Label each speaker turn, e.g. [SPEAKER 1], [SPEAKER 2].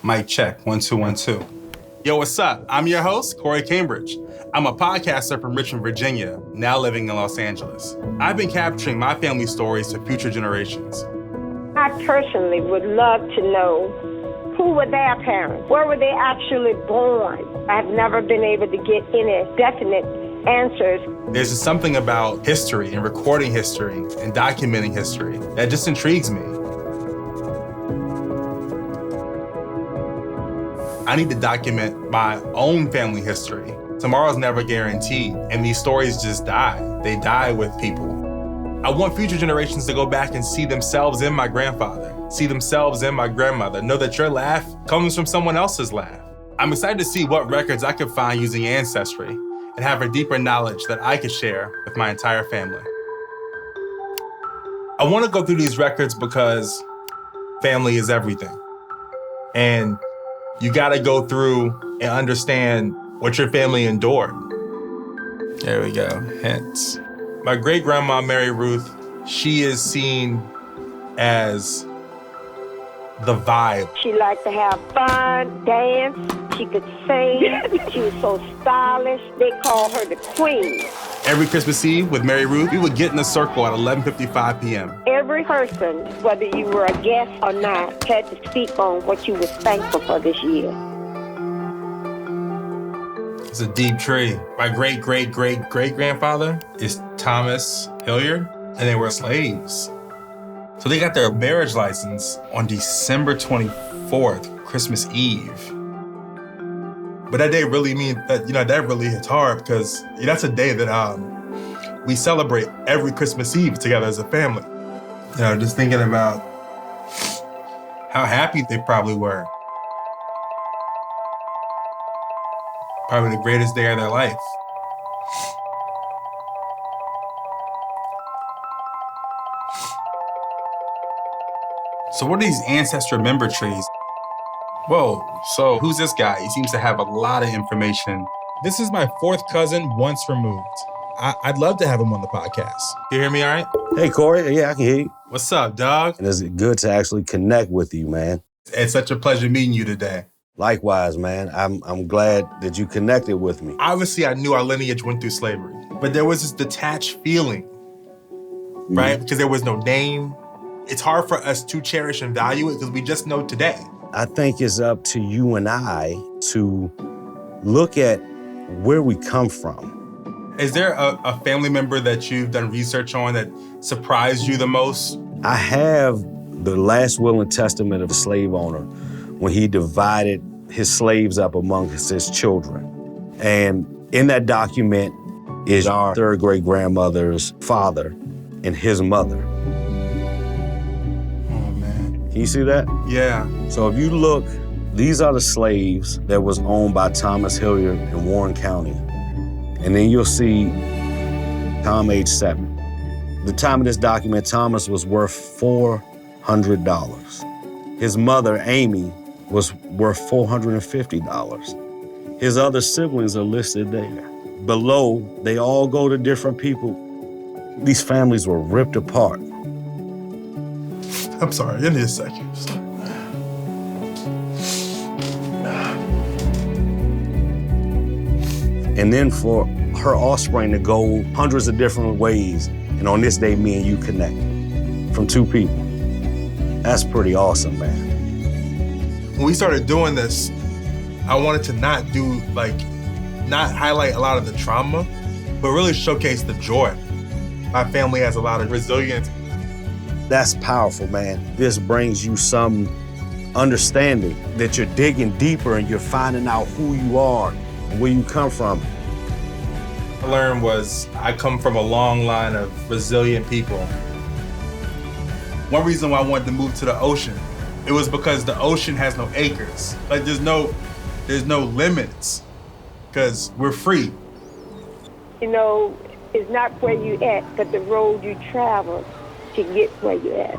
[SPEAKER 1] Mic check, 1, 2, 1, 2. Yo, what's up? I'm your host, Corey Cambridge. I'm a podcaster from Richmond, Virginia, now living in Los Angeles. I've been capturing my family stories to future generations.
[SPEAKER 2] I personally would love to know who were their parents, where were they actually born. I've never been able to get any definite answers.
[SPEAKER 1] There's just something about history and recording history and documenting history that just intrigues me. I need to document my own family history. Tomorrow's never guaranteed, and these stories just die. They die with people. I want future generations to go back and see themselves in my grandfather, see themselves in my grandmother, know that your laugh comes from someone else's laugh. I'm excited to see what records I could find using Ancestry and have a deeper knowledge that I could share with my entire family. I want to go through these records because family is everything. And you gotta go through and understand what your family endured. There we go, hints. My great-grandma, Mary Ruth, she is seen as the vibe.
[SPEAKER 2] She liked to have fun, dance, she could sing, she was so stylish. They called her the queen.
[SPEAKER 1] Every Christmas Eve with Mary Ruth, we would get in a circle at 11:55 p.m.
[SPEAKER 2] Every person, whether you were a guest or not, had to speak on what you was thankful for this year.
[SPEAKER 1] It's a deep tree. My great-great-great-great-grandfather is Thomas Hilliard, and they were slaves. So they got their marriage license on December 24th, Christmas Eve. But that day really means that, that really hits hard because that's a day that we celebrate every Christmas Eve together as a family. Just thinking about how happy they probably were. Probably the greatest day of their life. So what are these ancestor member trees? Whoa, so who's this guy? He seems to have a lot of information. This is my fourth cousin once removed. I'd love to have him on the podcast. You hear me all right?
[SPEAKER 3] Hey, Corey. Yeah, I can hear you.
[SPEAKER 1] What's up, dog?
[SPEAKER 3] And it's good to actually connect with you, man.
[SPEAKER 1] It's such a pleasure meeting you today.
[SPEAKER 3] Likewise, man. I'm glad that you connected with me.
[SPEAKER 1] Obviously, I knew our lineage went through slavery, but there was this detached feeling, right? Because there was no name. It's hard for us to cherish and value it because we just know today.
[SPEAKER 3] I think it's up to you and I to look at where we come from.
[SPEAKER 1] Is there a family member that you've done research on that surprised you the most?
[SPEAKER 3] I have the last will and testament of a slave owner when he divided his slaves up among his children. And in that document is our third great grandmother's father and his mother. Can you see that?
[SPEAKER 1] Yeah.
[SPEAKER 3] So if you look, these are the slaves that was owned by Thomas Hilliard in Warren County. And then you'll see Tom, age 7. The time of this document, Thomas was worth $400. His mother, Amy, was worth $450. His other siblings are listed there. Below, they all go to different people. These families were ripped apart.
[SPEAKER 1] I'm sorry, give me a second.
[SPEAKER 3] And then for her offspring to go hundreds of different ways, and on this day, me and you connect from 2 people. That's pretty awesome, man.
[SPEAKER 1] When we started doing this, I wanted to not highlight a lot of the trauma, but really showcase the joy. My family has a lot of resilience.
[SPEAKER 3] That's powerful, man. This brings you some understanding that you're digging deeper and you're finding out who you are and where you come from.
[SPEAKER 1] What I learned was I come from a long line of resilient people. One reason why I wanted to move to the ocean, it was because the ocean has no acres. Like there's no limits because we're free.
[SPEAKER 2] It's not where you at, but the road you travel to get where you at.